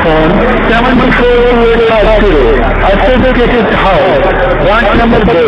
Phone 72452. Associated House, branch number 2,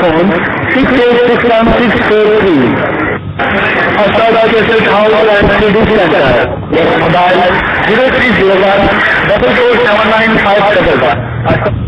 phone 686163. Associated House and CD Center, mobile 0301 447957.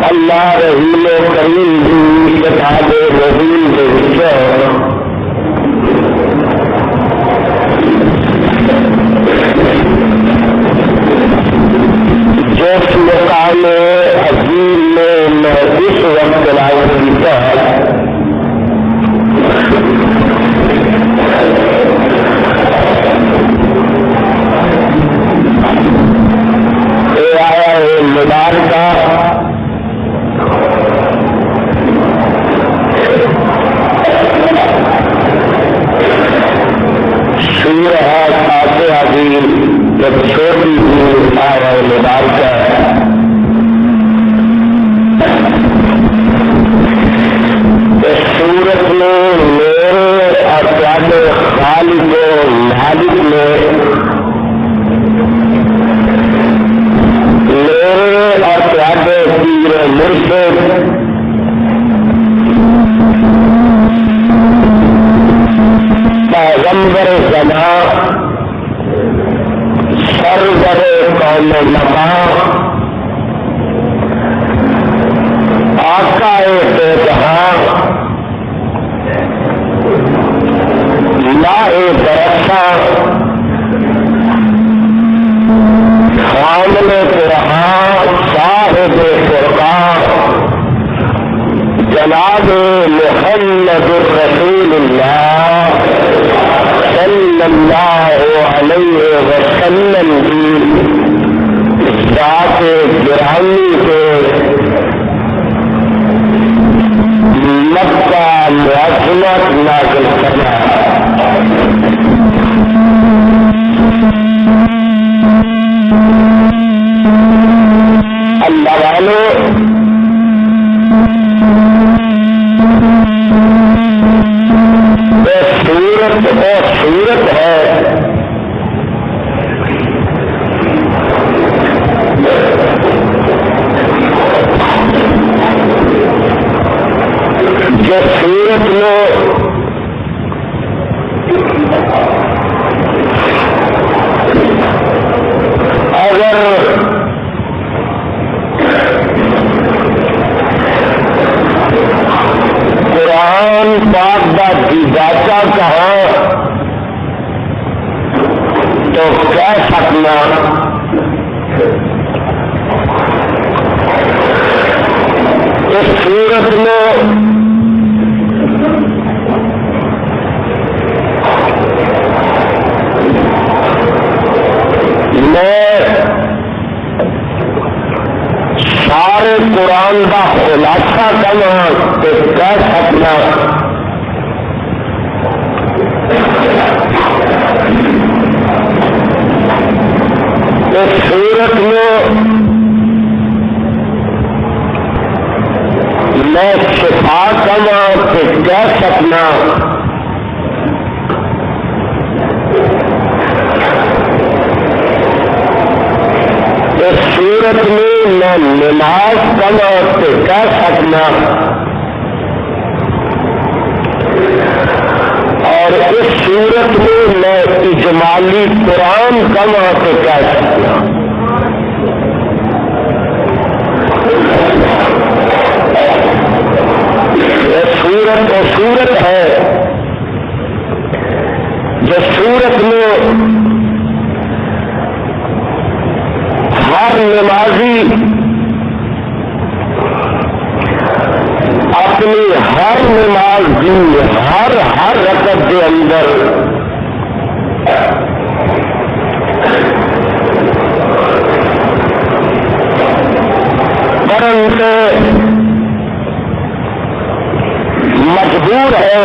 اللہ رحیم کریم دی کتاب رحیم دے جس مقام عظیم میں اس وقت تلاوت کیتا آیا ہے مبارکہ سورہ فاتحہ کی ایک چھوٹی سی آیا ہے مبارکہ اس سورت میں میرے اور پیارے خالق مالک نے میرے اور پیارے پیر مرشد پیغمبر زمان سرور قوم مقام آقا بے جہاں ماہ برساں حامل قرآن صاحب فرقان جناب محمد رسول اللہ صلی اللہ علیہ وسلم کی ذات گرامی کے مکہ معظمت نازل کرنا اللہ والوں سورت ہے جو سورت میں اگر قرآن پاک کا دیداتا کہا تو کہہ سکنا اس صورت میں میں سارے قرآن کا خلاصہ کرنا تو کہہ سکنا اس صورت میں شفا کرنا تو کہہ سکنا اس صورت میں نماز کرنا تو کہہ سکنا اور اس صورت میں اجمالی قرآن کرنا تو کہہ سکنا صورت ہے جو صورت میں ہر نمازی اپنی ہر نماز کی ہر رکعت کے اندر کرن سے مجبور ہے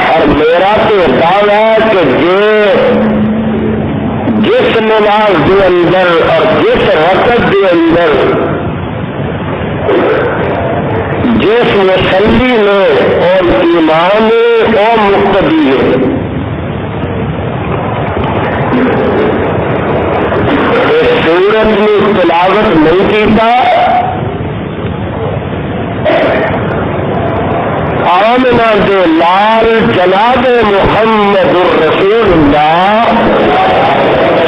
اور میرا تو دعویٰ ہے کہ جس نماز کے اندر اور جس رکعت کے اندر تسلی میں اور ایمان اور مقتدی ہے. سورت میں تلاوت نہیں کیتا آمنا دے لال جناب محمد الرسول اللہ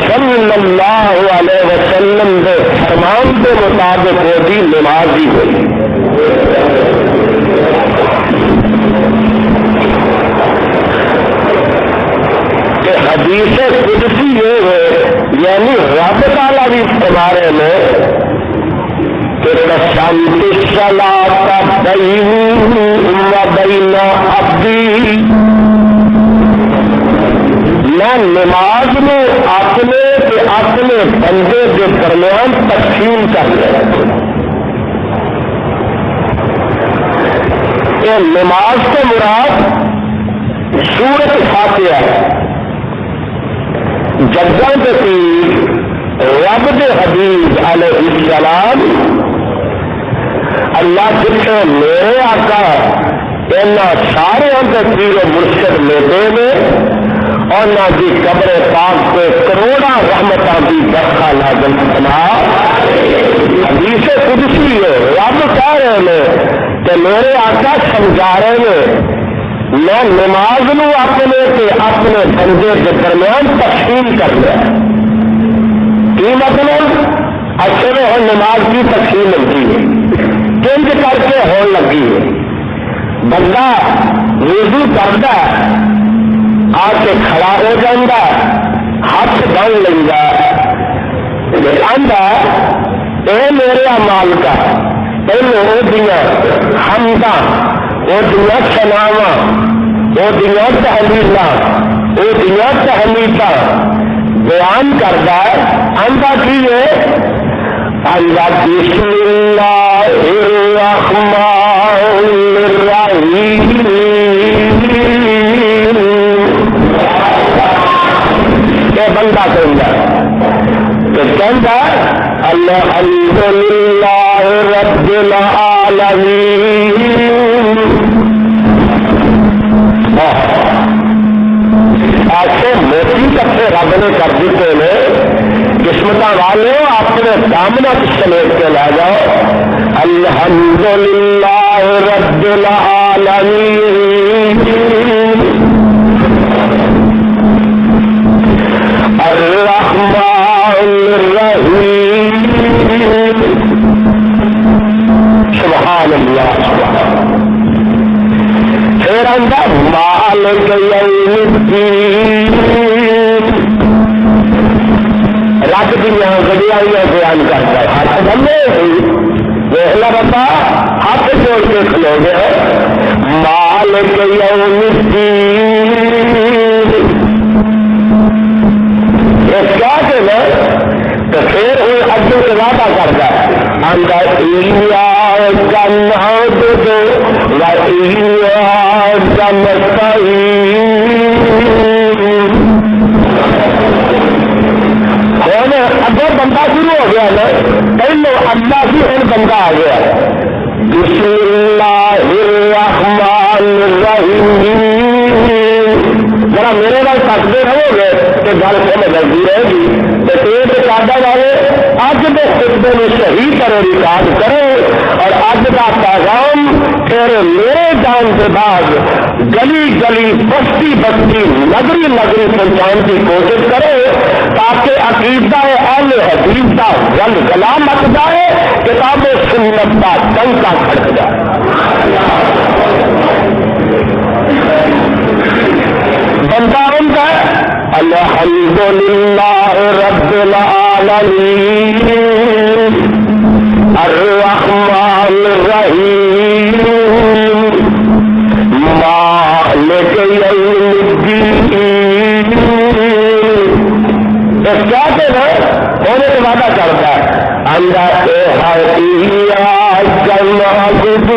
صلی اللہ علیہ وسلم کے فرمان کے مطابق وہ بھی نمازی ہوئی. کہ حدیث قدسی یہ ہے یعنی رب تعالیٰ بھی تمہارے میں کہ قسمت الصلاۃ بینی و بین عبدی، میں نماز میں اپنے بندے کے درمیان تقسیم کر لیا. یہ نماز سے مراد سورت فاتحہ ہے. جگہ کے پیر رب کے حبیب علیہ السلام اللہ جتنے میرے آقا اینا سارے کے پیر مرشد لیتے میں اور نہ جی قبر پاک پہ کروڑا رحمتاں کی برکھا نازل فرما. حدیث قدسی ہے رب کہہ رہے ہیں کہ میرے آقا سمجھا رہے ہیں میں نماز نو اپنے بندے کے درمیان تقسیم کر لیا. کی مطلب اکثر ہوں نماز کی تقسیم ہوتی ہے کنج کر کے ہون لگی ہے. بندہ وضو کرتا آ کے کھڑا ہو جاتا ہاتھ بن لینا آدھا اے میرے مالکا پہلے وہ دیا حمداں وہ دیا سناواں وہ دیا تحلیلاں وہ دیا تحمیداں بیان کرتا ہے. آدھا کی ہے اللہ بسم اللہ الرحمن الرحیم. یہ بندہ کہتا الحمد للہ رب العالمین. ایسے موٹی کٹھے رب نے کر دیتے ہیں قسمت والے اپنے دامنا سمیٹ کے لے جاؤ. الحمد للہ رب العالمین الرحمن الرحیم. سبحان اللہ. پھر اندر مالک یوم الدین رب دیا وڈیائیاں بیان کرتا ہے. ہاتھ بندے دیکھنا بتا ہاتھ جوڑ کے کھلو گے مالک یوم الدین. کیا کہ تو پھر وہ اگے سے وعدہ کرتا ہے اندر ایاک نعبد و ایاک نستعین. اگر بندہ شروع ہو گیا نا پہلو اللہ بھی ہر بندہ آ گیا. بسم اللہ الرحمن الرحیم. ذرا میرے نال تکتے رہو گے تو گل سمجھ لگتی رہے گی. پیٹ چاہتا والے اج کے خطبے میں صحیح طرح ریکارڈ کرو اور اج کا پیغام پھر میرے جان کے بعد گلی گلی بستی بستی نگری نگری پہنچانے کی کوشش کرو تاکہ عقیدہ اہل حدیث کا گل گلا مٹ جائے کتاب سنت کا ڈنکا کھڑک جائے. بندہ بنتا ہے الحمد للہ رب العالمین الرحمن الرحیم مالک یوم الدین. کیا کہنا ہونے سے وعدہ کرتا ہے اندر ایاک نعبد و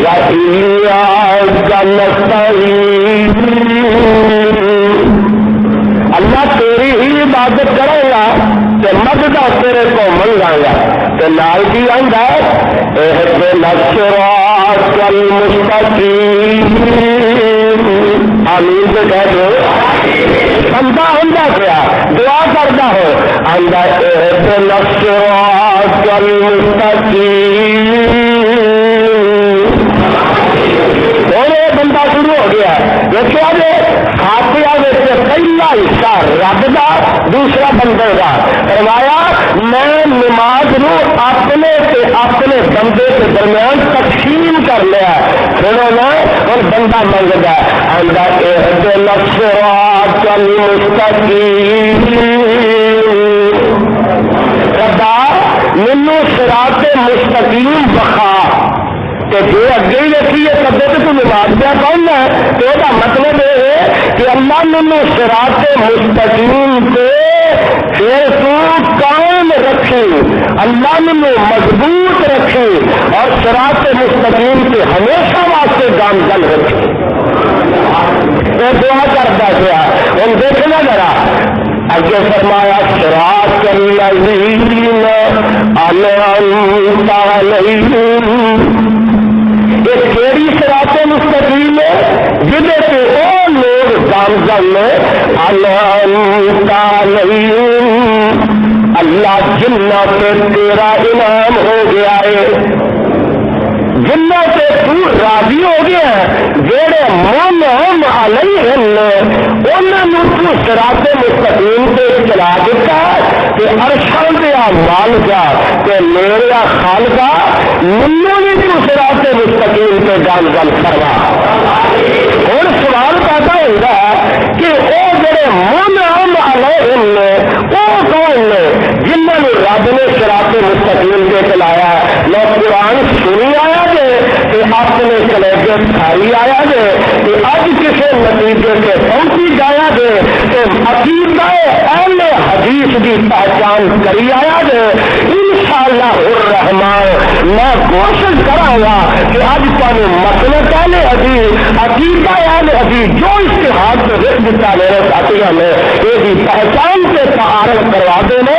ایاک نستعین. اللہ تیری ہی عبادت کرے گا کہ مدد تیرے کو مل جائے گا. تو لال جی آدھا اہدنا الصراط المستقیم. آمین سے کہہ دو. بندہ ہوندا پیا دعا کرتا ہو آندا اہدنا الصراط المستقیم. بندہ شروع ہو گیا. دیکھو جی فاتحہ پہلا حصہ رب کا دوسرا بندے کا. فرمایا میں نماز نو اپنے بندے کے درمیان تقسیم کر لیا. سنو نا اور بندہ منگتا آندا اہدنا الصراط المستقیم. ربا مینو صراط مستقیم بخا. کہ جو اگے ہی رکھیے کدے تو نماز پہ کون ہے تو یہ مطلب یہ ہے کہ اللہ مینو صراط مستقیم پہ پھر تو قائم رکھے, اللہ مینو مضبوط رکھے اور صراط مستقیم پہ ہمیشہ واسطے گامزن رکھے. یہ دعا کرتا گیا. ہم دیکھنا ذرا اگے فرمایا صراط الذین انعمت علیہم. یہ کیڑی صراط مستقیم ہے جہدے پہ وہ لوگ گامزن انعمت علیہم اللہ جنہ پہ تیرا انعام ہو گیا ہے, جنہ سے تو راضی ہو گیا ہے. جہے منعم علیہم انہوں تو صراط مستقیم پہ چلا دیتا کہ عرشاں دیا مالکا کہ میرا خالقہ منو بھی تو صراط مستقیم پہ گامزن کروا. اور سوال پیدا ہوتا ہے کہ وہ جڑے منعم علیہم نے وہ کون نے جنہوں نے رب نے صراط مستقیم پہ چلایا. میں قرآن سنی آیا جے کہ اپنے کلیجے کھائی آیا جے کہ اج کسی نتیجے سے پہنچی جایا جے کہ عقیدہ اہل حدیث کی پہچان کری آیا جے. انشاءاللہ الرحمن میں کوشش کروں گا کہ اج تمہیں مسلک اہل حدیث عقیدہ اہل حدیث جو اشتہاد سے رکھ دیتا میرے ساتھیوں نے یہ پہچان سے تعارف کروا دینا.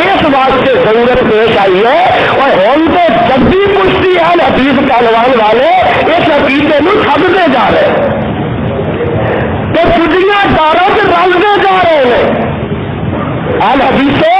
اس واسطے ضرورت پیش آئی ہے اور ہم تو جدی پشتی اہل حدیث کہلوان والے اس عقیدے میں چھڈتے جا رہے تو چھٹیاں داروں سے رلتے جا رہے ہیں. اہل حدیثوں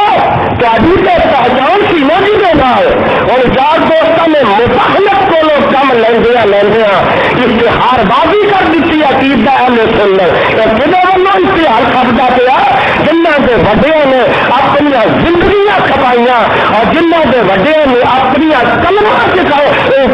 تاری سے پہچان سی نہ جی دینا ہے. اور یار دوستوں نے متحلق کو لوگ کم لیندیا اشتہار بازی کر دیتی عقیدہ اہل سنت. کدے والوں اشتہار کھپتا پیا جنہ کے وڈیا نے اپنی زندگیاں کھپائیاں اور جنہ کے وڈیا نے اپنی کلمہ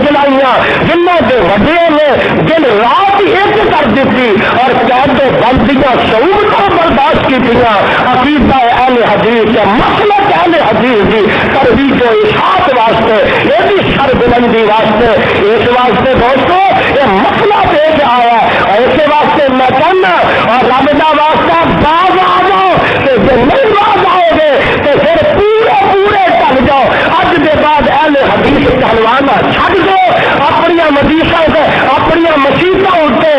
چلائیاں, جنہ کے وڈیا نے دن رات ایک کر دیتی اور قید بندیاں سہولتوں برداشت کی عقیدہ اہل حدیث یا مسلک اہل حدیث کی ترویج و اشاعت واسطے یہ بھی سر بلندی واسطے. اس واسطے دوستو یہ مسئلہ پیش آیا اور اس واسطے میں کہنا اور رب کا واسطہ باز آ جاؤ کہ جب نہیں باز آؤ گے تو پھر پورے ٹل جاؤ. اج کے بعد اہل حدیث کہلوانا چھڈ دو. اپنی مدیسوں سے اپنی مسیتوں اتنے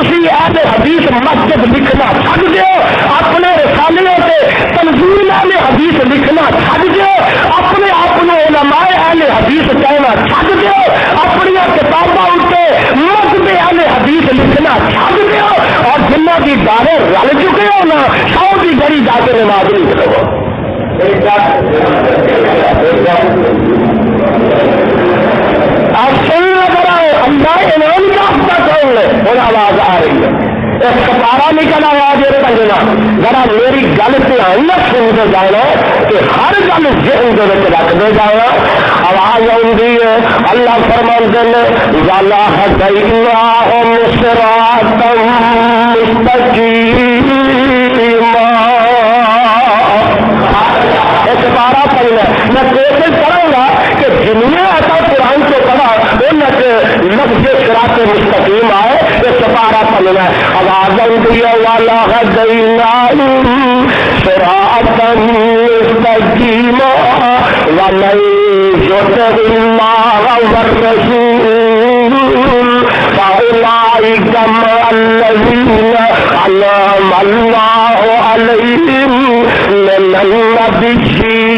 تھی اہل حدیث مسجد لکھنا چھڈ دو. اپنے رسالیوں سے تنظیم اہل حدیث لکھنا چھڈ دو. اپنے آپ علماء اہل حدیث کہنا چھڈ دو. اپنی کتابوں اتنے مذہب اہل حدیث لکھنا چھڈ دو. اور جنہ کی دارے رل چکے ہو نا سو کی گڑی جا کے نماز نہیں کرو. آپ سن نظر آئے اللہ انعام یافتہ کون ہے اور آواز آ رہی ہے. ایک کپارا نکل آیا جی پنجنا ذرا میری گل دھیان نہ سنتے جانا کہ ہر گل ذہن کے رکھتے جانا. آواز آتی ہے اللہ فرماتے ہیں والا ہدیناہم صراطا مستقیما. ایک پارا پڑھنا میں کوشش کروں گا کہ جنہیں ایسا قرآن کو پڑھا ان لفظ صراط مستقیم آئے یہ سپارا پڑھنا. آواز آتی ہے والا ہدیناہم صراطا مستقیما ومن يطع الله والرسول فأولئك مع الذين أنعم الله عليهم من النبيين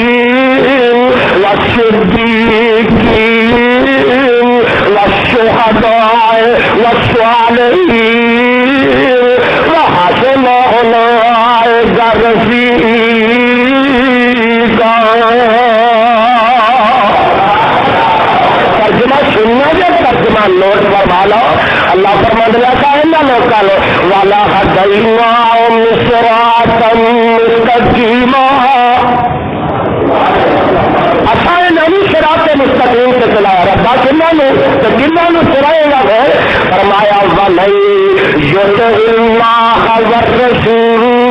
والصديقين والشهداء علیہم وحسن اولئک رفیقا۔ ترجمہ سننا جو ترجمہ نوٹ فرما لو۔ اللہ فرماتا ہے نا لوکاں نو والا ہدیناہم صراطا مستقیما، اچھا نہیں صراط مستقیم سے چلایا ربا کنہاں نو تو کنہاں نو چلائے گا پھر؟ فرمایا وَمَن یُطِعِ اللَّهَ وَالرَّسُولَ،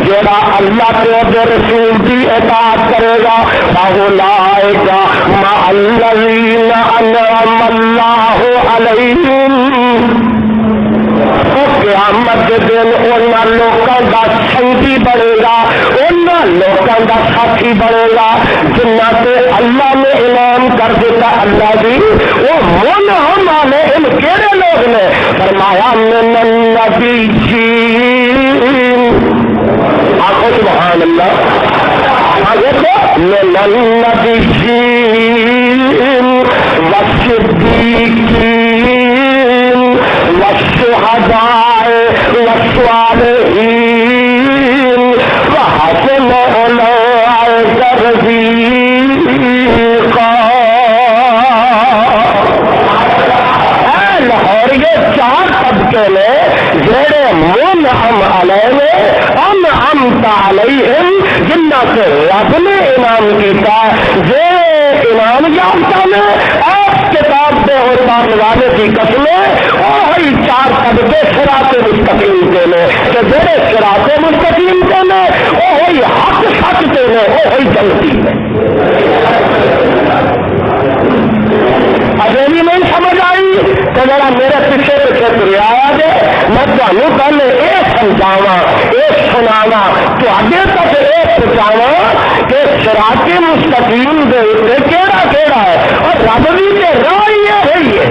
جڑا اللہ کے رسول کی اطاعت کرے گا فَأُولَئِکَ مَعَ الَّذِینَ أَنْعَمَ اللَّهُ عَلَيْهِمْ، قیامت کے دن انہاں لوکاں دا سنگی بنے گا، انہاں لوکاں دا ساتھی بنے گا جنہاں تے اللہ نے انعام کر دیتا اللہ دی۔ وہ منہم والے ان کیڑے لوگ نے؟ فرمایا من النبیین، آخو سبحان اللہ، آگے تو من النبیین والصدیقین والشہداء والصالحین وحسن اولئک رفیقا۔ اے لاہور، یہ چار طبقے نے جڑے منعم علیہ انعمت علیہم، جنہ سے رب نے انعام کیتا، جے انعام یافتہ نے اس کتاب سے اتارنے والے کی قسمیں وہی چار طبقے صراط مستقیم کے نے کہ جڑے صراط مستقیم کے نے وہی حق سچ کے نے وہی جنتی نے۔ اجے بھی نہیں سمجھ آئی تو ذرا میرے پیچھے پیچھے ترے آیا جے، میں تمہیں پہلے یہ سمجھاوا یہ سناوا تے تک یہ پہنچاوا کہ صراط مستقیم دے اتنے کیڑا کیڑا ہے، اور رب بھی تے راہ ہی ہے،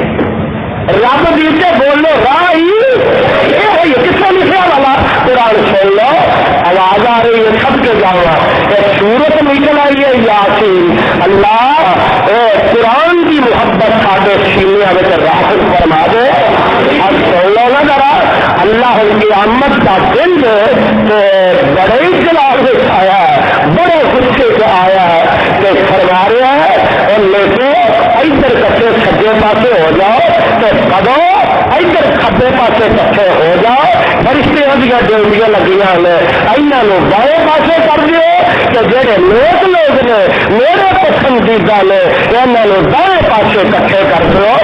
رب بھی تے بولو راہ ہی یہ ہوئی ہے۔ کس نے لکھا والا قرآن سن لو، آواز آ رہی ہے سب کے جانا، ایک سورت نکل آئی ہے یاسین۔ اللہ قرآن کی محبت ساڈے سینیاں وچ راحت فرما دے۔ اب سن لو نا ذرا، اللہ قیامت کا دن بڑے ہی جلال وچ آیا ہے، بڑے غصے سے آیا ہے کہ فرما رہا ہے اور لیکن ادھر کٹے سجے پاسے ہو جاؤ تو کدو ادھر کھبے پاسے کٹھے ہو جاؤ، فرشتیاں دیا ڈیوٹیاں لگیاں نے، انہاں نو بائیں پاسے کر دیو کہ جڑے نیک لوگ نے میرے پسندیدہ نے انہاں نو بائیں پاسے کٹھے کر دیو،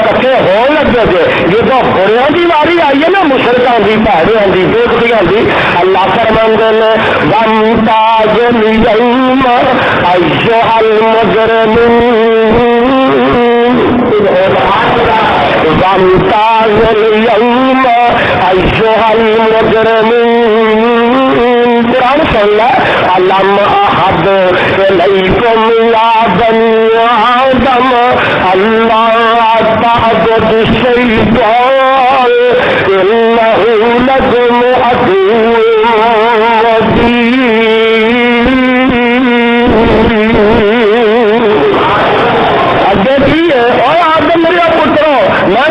کٹھے ہو لگے جے جدو بڑیاں دی واری آئی ہے نا مشرکاں دی بھاڑیاں دی دوستیاں دی، اللہ فرماندے نے وَامْتَازُ الْيَوْمَ أَيُّهَا الْمُجْرِمُونَ، وَامْتَازُ الْيَوْمَ أَيُّهَا الْمُجْرِمُونَ۔ قرآن سن لے، أَلَمْ أَعْهَدْ إِلَيْكُمْ يَا بَنِي آدَمَ أَلَّا تَعْبُدُوا الشَّيْطَانَ إِنَّهُ لَكُمْ عَدُوٌّ مُّبِينٌ۔ دیکھیے اور آدم میرے پترو، میں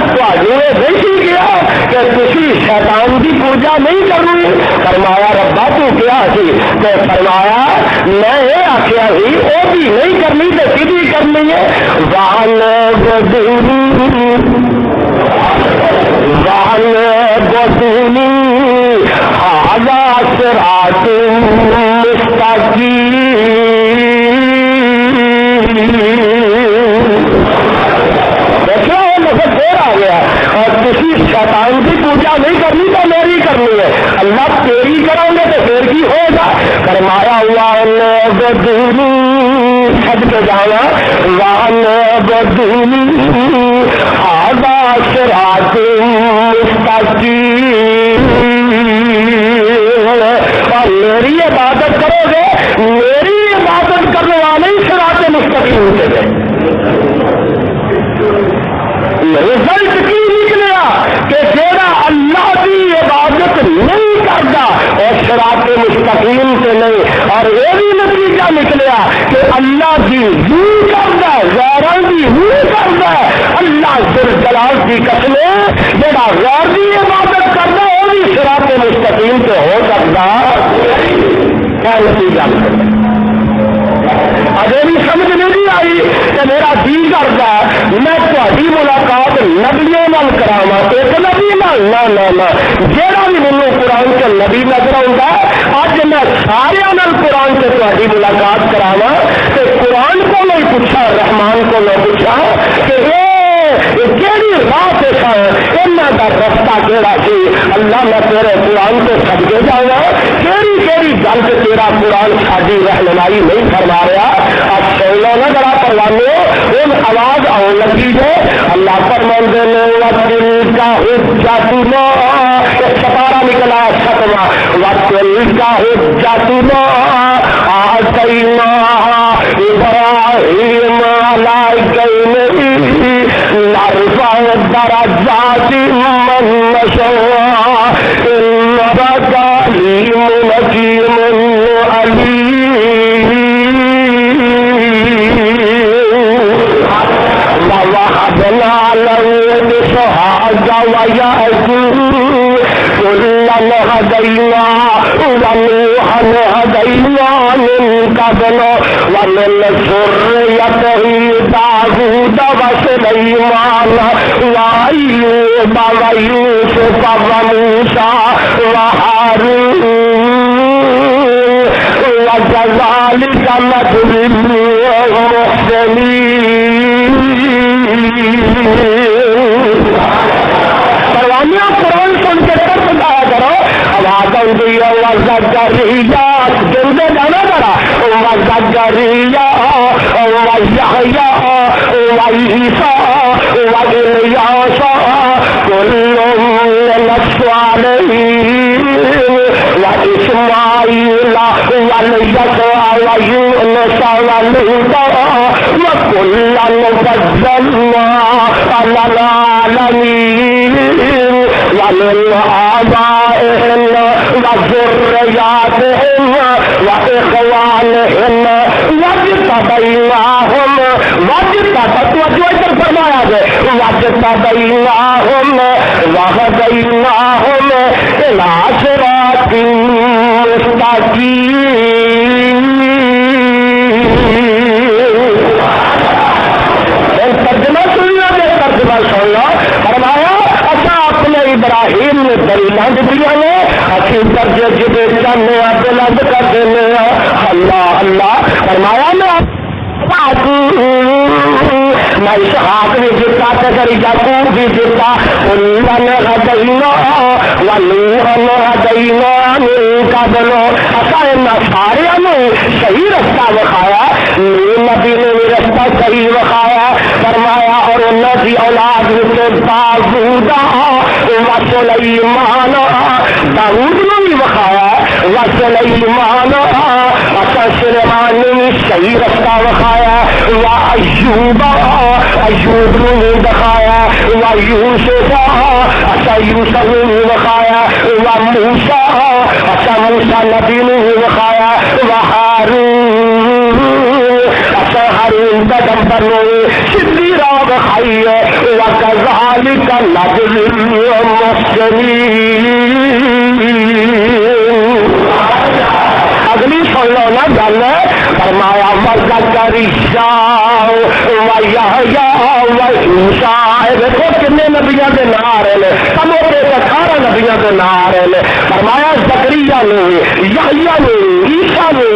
دیکھی گیا کہ کسی شیطان کی پوجا نہیں کرنی۔ فرمایا ربا تو کیا سی؟ تو فرمایا میں یہ آخیا سی وہ بھی نہیں کرنی تو کدی کرنی ہے؟ هذا صراط مستقيم۔ دیر آ گیا اور کسی شیطان کی پوجا نہیں کرنی تو میری کرنی ہے، اللہ تیری کرو گے تو پھر کی ہوگا؟ فرمایا بدونی سب کے جانا بدونی آدھا صراط مستقیم، اور میری عبادت کرو گے، میری عبادت کرنے والے ہی صراط مستقیم سے گئے۔ رزلٹ کی نکلیا کہ جیڑا اللہ کی عبادت نہیں کرتا اور صراط مستقیم سے نہیں، اور یہ بھی نتیجہ نکلیا کہ اللہ کی نہیں کرتا، غیروں کی نہیں کرتا، اللہ اللہ ذل جلال کی قسم جڑا غیر کی عبادت کرتا وہ بھی صراط مستقیم سے ہو سکتا کیا نتیجہ اجے بھی سمجھ نہیں آئی کہ میرا جی کرتا میں تھوڑی ملاقات نبیوں نال کراواں ایک نبی نال نہ جہاں بھی مینوں قرآن کے نبی نظر آتا اج میں سارے نال قرآن سے تھوڑی ملاقات کراواں تے قرآن کو نہیں پوچھا رحمان کو نہ پوچھا کہ کیڑی راہ سے انہاں دا رستہ کیڑا سی اللہ میں تیرے قرآن کو سدکے جاواں کیڑی کیڑی گل تے تیرا قرآن ساری رہنمائی نہیں فرما رہا اب سونا نہ بڑا پروانے ان آواز آن لگی ہے اللہ فرماندے نے وَتِلْ کا حجتنا سپارہ نکلا ختمہ وَتِلْ کا حجتنا آتَيْنَا إِبْرَاهِيمَ عَلَىٰ نرفع درجات من نشاء إنك عليم حكيم عليم ووهبنا له إسحاق ويعقوب كلا هدينا ونوحا هدينا من قبل ومن ذريته داود وسليمان وأيوب ويوسف وموسى وهارون وكذلك نجزي المحسنين پروانیاں قرآن سن کے ترس کھایا کرو آواز آئی وزکریا گندے جانا ذرا وزکریا ویحییٰ وعیسیٰ والیاس کل من الصالحین واسماعیل والیسع ویونس ولوطا وکلا فضلنا علی العالمین ومن آبائهم وذرياتهم وإخوانهم واجتبيناهم وهديناهم إلى صراط مستقيم. ترجمہ سننا دے ترجمہ سننا فرمایا اچھا اپنے ابراہیم نے دلیلاں دیا نے اچھی درجے جبے چاہنے بلند کر دینے اللہ اللہ فرمایا میں اسحاق بھی جتا تر یعقوب بھی جتا کلن ہدینا ونوحا ہدینا من قبل اسا ان سارے صحیح رستہ دکھایا نبی نے بھی رستہ صحیح دکھایا فرمایا اور انہوں کی اولاد سے داؤد وسلیمان داؤد نے بھی دکھایا وسلیمان اسا سلیمان نے صحیح رستہ دکھایا وایوب ایوب نے دکھایا ویوسف اسا یوسف نے دکھایا وموسیٰ اسا موسیٰ نبی نے دکھایا وہارون اسا ہارون پیغمبر نے سیدھی راہ دکھائی ہے وکذالک نجزی المحسنین. اگلی سن لو نا گل فرمایا وزکریا ویحییٰ وعیسیٰ دیکھو کنے نبیاں دے نام آ رہے ہیں سمو کے 18 نبیاں دے نام آ رہے ہیں فرمایا زکریا نے یحییٰ نے عیسیٰ نے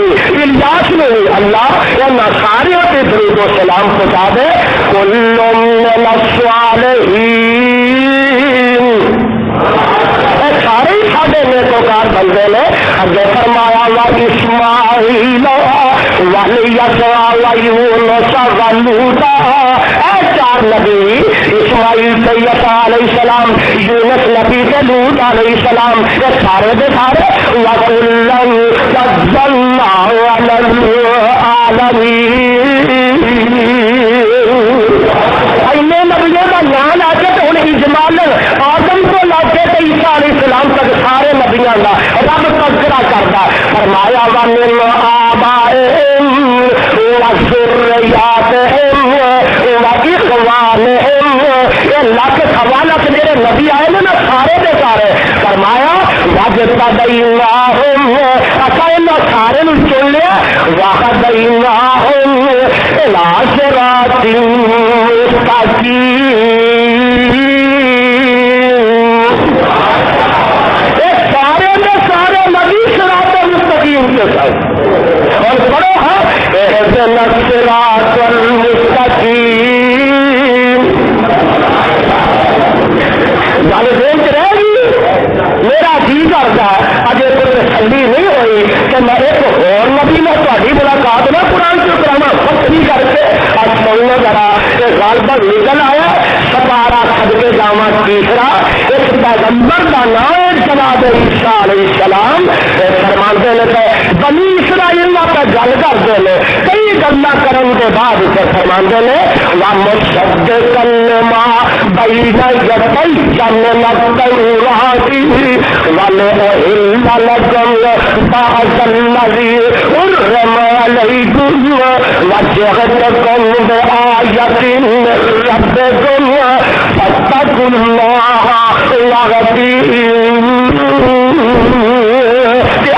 الیاس نے اللہ انہاں سارے تے درود و سلام پہنچا دے کل من الصالحین سارے ساڈے نیکوکار بندے نے اگے فرمایا واسماعیل والیسع ویونس ولوطا اے 4 نبی اسماعیل سے یسع علیہ السلام یونس نبی سے لوط علیہ السلام یہ سارے دے سارے وکلا فضلنا علی العالمین. اینے نبیوں کا نام لا کے تو ہن اجمالاً آدم کو لا کے تے عیسیٰ علیہ السلام تک سارے نبیاں کا رب تذکرہ کرتا فرمایا ومن آبائهم وذرياتهم وإخوانهم وَهَدَيْنَاهُمْ اَسَائِنَا سارے نو چن لیا وَهَدَيْنَاهُمْ إِلَىٰ صِرَاطٍ مُسْتَقِيمٍ سارے نے سارے نبی صراط مستقیم کے ساتھ اور پڑھو ہاں اہدنا الصراط المستقیم گل دیکھ رہے گی میرا جی کرتا اجے کوئی تسلی نہیں ہوئی کہ میں ایک اور نبی میں تاری ملاقات نہ قرآن سے کرانا پتری کر کے اب سننا ذرا یہ غالبا نکل آیا سپارا کھد کے جاوا تیسرا اس پیغمبر کا نام ہے جناب عیسیٰ علیہ السلام فرماتے ہیں کہ بنی اسرائیل پہ گل کرتے ہیں کئی گلا کرن کے بعد سے فرماتے ہیں وَمُصَدِّقًا لِمَا بَيْنَ يَدَيَّ مِنَ التَّوْرَاةِ وَلِأُحِلَّ لَكُمْ بَعْضَ الَّذِي حُرِّمَ عَلَيْكُمْ وَجِئْتُكُم بِآيَةٍ مِّن رَّبِّكُمْ فَاتَّقُوا اللَّهَ وَأَطِيعُونِ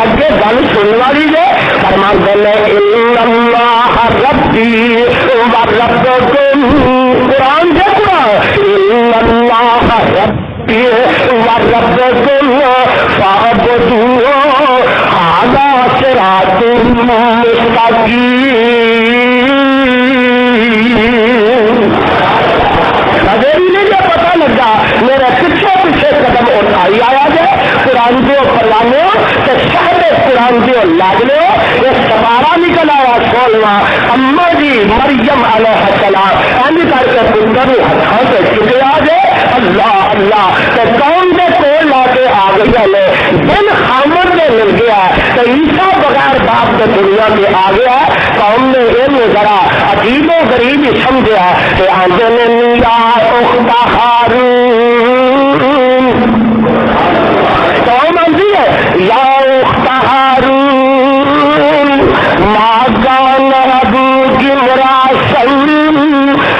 اگے گل سن والی ہے فرماتے ہیں ان اللہ ربی وربکم قرآن سے قرآن ان اللہ ربی وربکم فاعبدوہ ھذا صراط مستقیم ابھی نہیں یہ پتہ لگا میرے پیچھے پیچھے قدم اٹھائی آیا جائے قرآن کے اوپر لانے تو شہد قرآن کے لگ لو یہ سوارا نکل آیا سولوا اما جی مریم علیہ السلام ایسے کر کے پتر ہاتھوں سے چکے آ جائے اللہ اللہ تو قوم کے کول لا کے آ گئی ہے دن خامد میں مل گیا تو عیسیٰ بغیر باپ کے دنیا میں آ گیا قوم نے یہ ذرا عجیب و غریب ہی سمجھا کہ آگے نے یا اخت ہارون قوم آتی ہے یا اخت ہارون ما كان ابوك امرأ سوء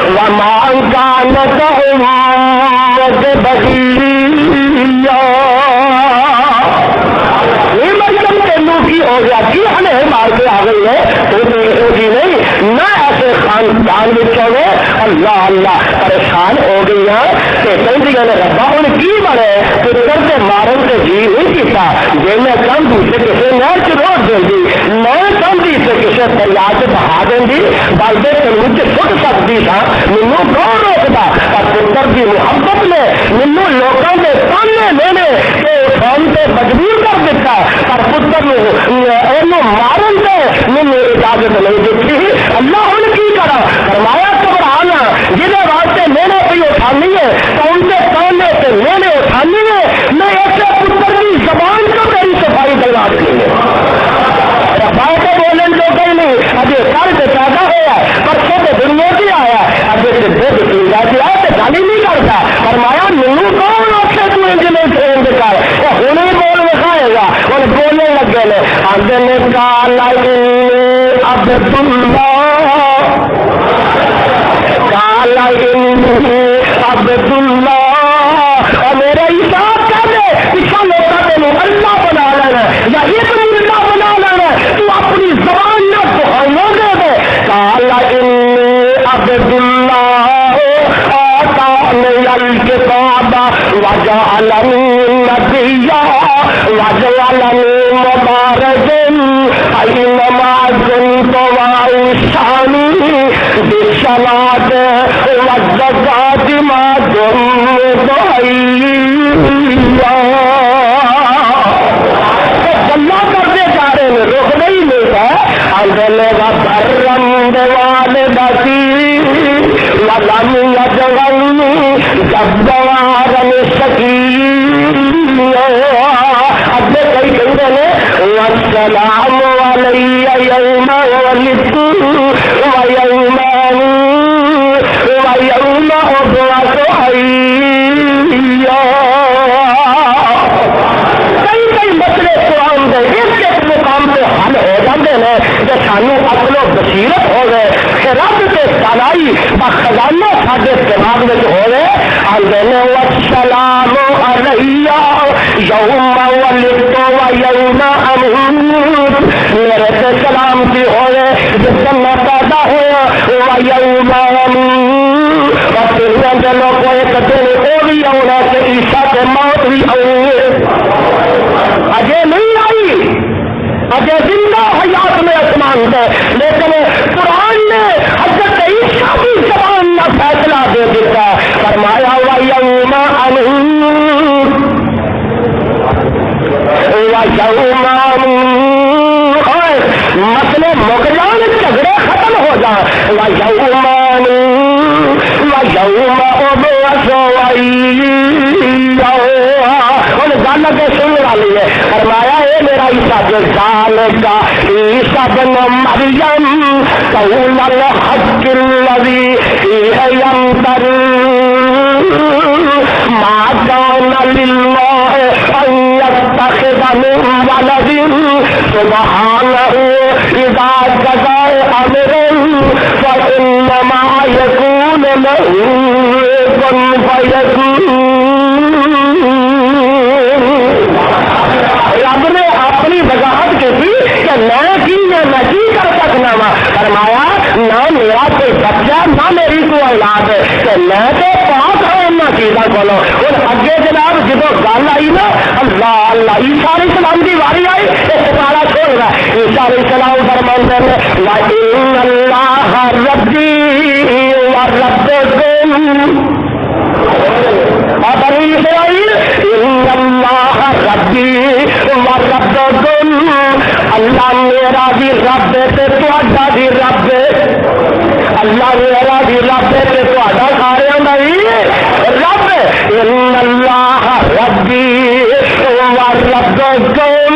وما كانت امك بغيا مریم تینوں کی ہو گیا کی ہمیں مار کے آ گئی ہے تو نہیں نہ ایسے خاندان میں چلے اللہ اللہ پریشان ہو گئی ہیں کہ کہیں نے ربا ہوں کی بڑے پتر سے مارن سے جی نہیں کیتا جی میں چاہتی سے کسی نہر چ روک دیں گی میں چاہتی سے کسی دریا سے بہا دیں گی بلدے تینوں سے سٹ سکتی تھا مینوں کون روکتا اور پتر کی محبت نے مینوں لوگوں کے سامنے لینے کے قوم سے مجبور کر دیتا اور پتر مارن سے مینوں اجازت نہیں دیتی اللہ ان کی کرا فرمایا گھبرانا جنہیں واسطے لینے پہ اٹھانی ہے تو ان کے سامنے سے لینے اٹھانی ہے میں ایسے پتر کی زبان کو میری صفائی کروا دینی ہے باتیں بولنے تو کہیں نہیں ابھی سر سے پیدا ہوا بچوں کے دنیا سے آیا ابھی سے دو دنیا سے آیا تو گالی نہیں کرتا فرمایا مینوں کون آخر تو انجنے ٹرین دکھائے وہ ہوں ہی بول دکھائے گا اور بولنے لگے نے آگے نے کالا عبد اللہ کالا عبد اللہ اور میرا حساب کر دے پچھا لوگ تینوں اللہ بنا لینا یا ابن اللہ بنا لینا تو اپنی زبان نہ دہانا دے دے کالا عبد اللہ آتانی الکتاب وجعلنی نبیا وجعلنی مبارکا اینما كنت واوصانی بالصلاة والزکاة ما دمت حیا گلا کرتے جا رہے ہیں رک نہیں ملتا اندلے کا برم والدتی ولم يجعلني جبارا شقيا ابے کئی کہتے ہیں والسلام علی یوم ولدت ویوم قیامتی ہوئے جس میں پیدا ہوا اور دنیا کے لوگ ایک دن وہ بھی آنا کہ عیسیٰ کے موت بھی آئیں اجے نہیں آئی اجے زندہ حیات میں آسمان ہے لیکن قرآن نے حضرت عیسیٰ کی زبان میں فیصلہ دے دیتا فرمایا وَيَوْمَ مسئلے مغلان جھگڑے ختم ہو جائیں گل کے سن والی ہے فرمایا اے میرا عیسیٰ جو سال کا عیسیٰ بن مریم قول الحق الذی فیہ یمتر ما کان للہ ان یتخذ من ولد سبحانہ اذا قضى امرا فانما یکون له کن فیکون رب نے اپنی وضاحت کی تھی کہ میں کی کر سکنا وا فرمایا نہ میرا کوئی بچہ نہ میری کوئی اولاد ہے کہ میں تو پاک ہوں ان چیزوں کو اور اگے جناب جب گل آئی نا اللہ اللہ عیسیٰ علیہ السلام کی واری آئی یہ ستارہ چھوڑ رہا ہے عیسیٰ علیہ السلام فرماتے ہیں وَإِنَّ اللَّهَ رَبِّي وَرَبُّكُمْ بنی اسرائیل ان اللہ ربی وربکم اللہ میرا بھی رب ہے تے تہاڈا بھی رب ہے اللہ میرا بھی رب ہے تے تہاڈا سارے دا ہی رب ہے ان اللہ ربی وربکم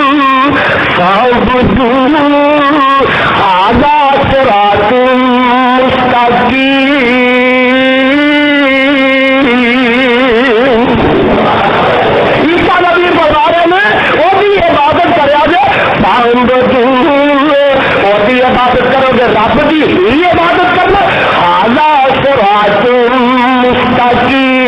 فاعبدوہ ھذا صراط مستقیم عبادت کرو گے رب کی ہی عبادت کرنا ھذا صراط مستقیم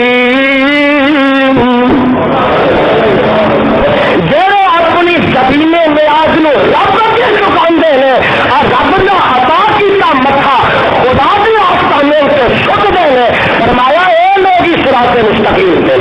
جڑے اپنی زمین نیاز نو رب کے چکاندے نے اور رب نے عطا کیتا مٹھا خدا کے آستانے سے چھکتے ہیں فرمایا اے لوگ ہی صراط مستقیم دے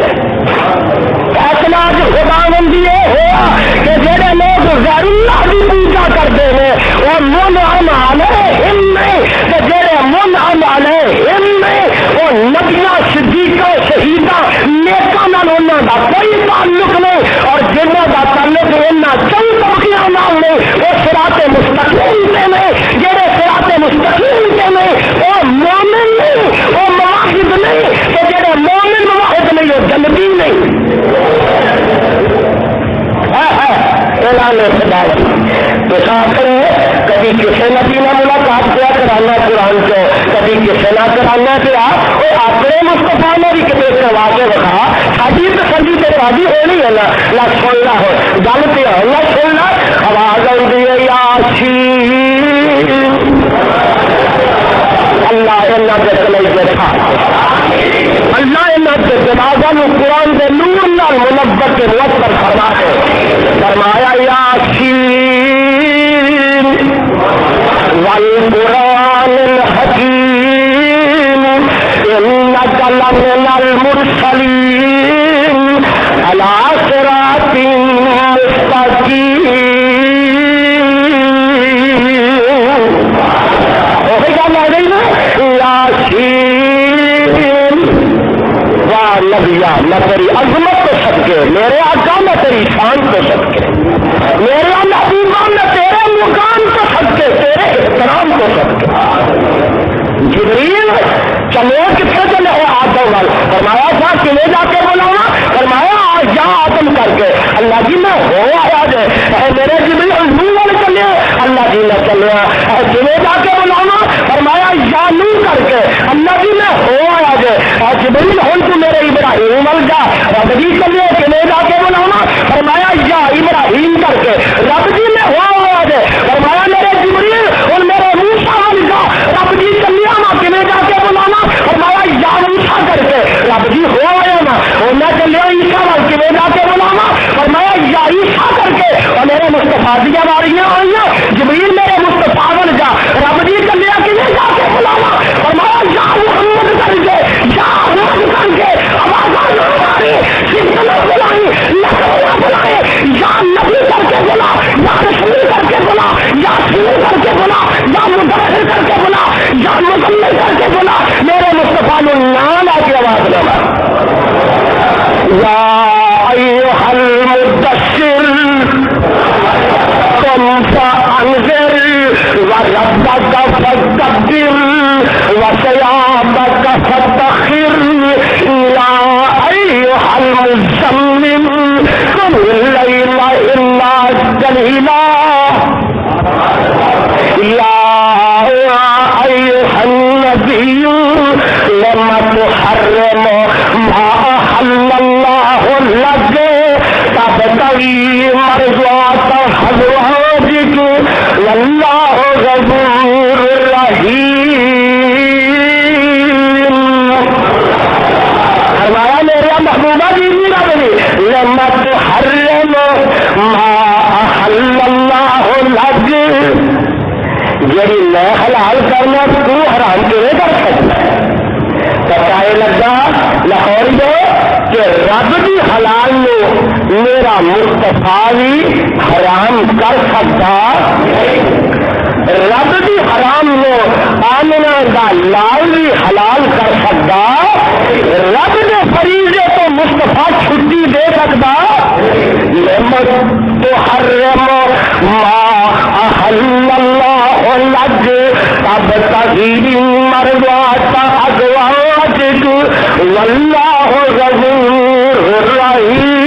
فیصلہ جو خدا بندی یہ ہوا کہ جڑے لوگ غیر اللہ کی پوجا کرتے ہیں وہ منعم علیہم نہیں کہ جڑے منعم علیہم نہیں وہ نبیاں صدیقاں شہیداں نیکاں نال انہاں دا کوئی تعلق نہیں اور جنہاں دا تعلق انہاں چند طبقیاں نال نہیں وہ صراط مستقیم تے نہیں جڑے صراط مستقیم تے نہیں وہ مومن نہیں وہ موحد نہیں کہ جڑے مومن موحد نہیں وہ جنتی نہیں اعلان خداوت تو آخر کبھی کسی نبی نہ ملاقات کیا کرانا قرآن کو کبھی کسی نہ کرانا پیا وہ اپنے مصطفیٰ نے بھی کبھی کروا کے رکھا ساری تسلی سے راضی ہونی ہے نہ سننا ہو گل پہ نہ سننا آواز آتی ہے یاسین اللہ اللہ کے کلئی بیٹھا اللہ اللہ کے جنازہ میں قرآن کے نور نال منور کے موثر فرما ہے فرمایا یاسین والقرآن الحکیم انک لمن المرسلین علی صراط مستقیم وہی گل آ گئی نا یاسین واہ نبیا میں تیری عظمت کو صدقے میرے آقا میں تیری شان کو صدقے میرے محبوبہ میں تیرے مقام کو صدقے تیرے احترام کو صدقے جبریل چلے کتنے چلے ہیں آدم وال فرمایا تھا کلے جا کے بلانا فرمایا آج جا آدم کر کے اللہ جی میں ہو آیا جائے اے میرے جبریل نو والے چلے اللہ جی میں چلے اے کلے جا کے بلانا فرمایا یا نو کر کے اللہ جی میں ہو آیا جائے اے جبریل ہوں تو میرے ابراہیم وال جا رب جی چلے کلے جا کے بلانا فرمایا یا ابراہیم کر کے رب جی میں ہو آیا جائے فرمایا میرے جبریل اور میرے موسیٰ وال جا رب جی چلے کلے جا کے بلانا فرمایا یا موسیٰ کر کے رب جی ہو آیا نا اور میں چلے عیسیٰ وال کلے جا کے بلانا فرمایا یا عیسیٰ کر کے اور میرے مصطفیٰ دیا واریاں آئیاں جبریل میرے مصطفیٰ تحرم ما احل اللہ لک تبتغی مرضات ازواجک واللہ غفور رحیم. فرمایا میرا محبوبہ جی رب نے لما تحرم ما احل اللہ لک، جی میں حلال کرنا تو حرام کیوں کر سکتا ہے؟ پتا لگا لاہور کہ رب کی حلال نو میرا مصطفیٰ بھی حرام کر سکتا، رب کی حرام نو آمنہ دا لال بھی حلال کر سکتا، رب کے فریضے تو مصطفیٰ چھٹی دے سکتا. تحرم ما احل اللہ لک تبتغی مرضات ازواجک واللہ غفور رحیم.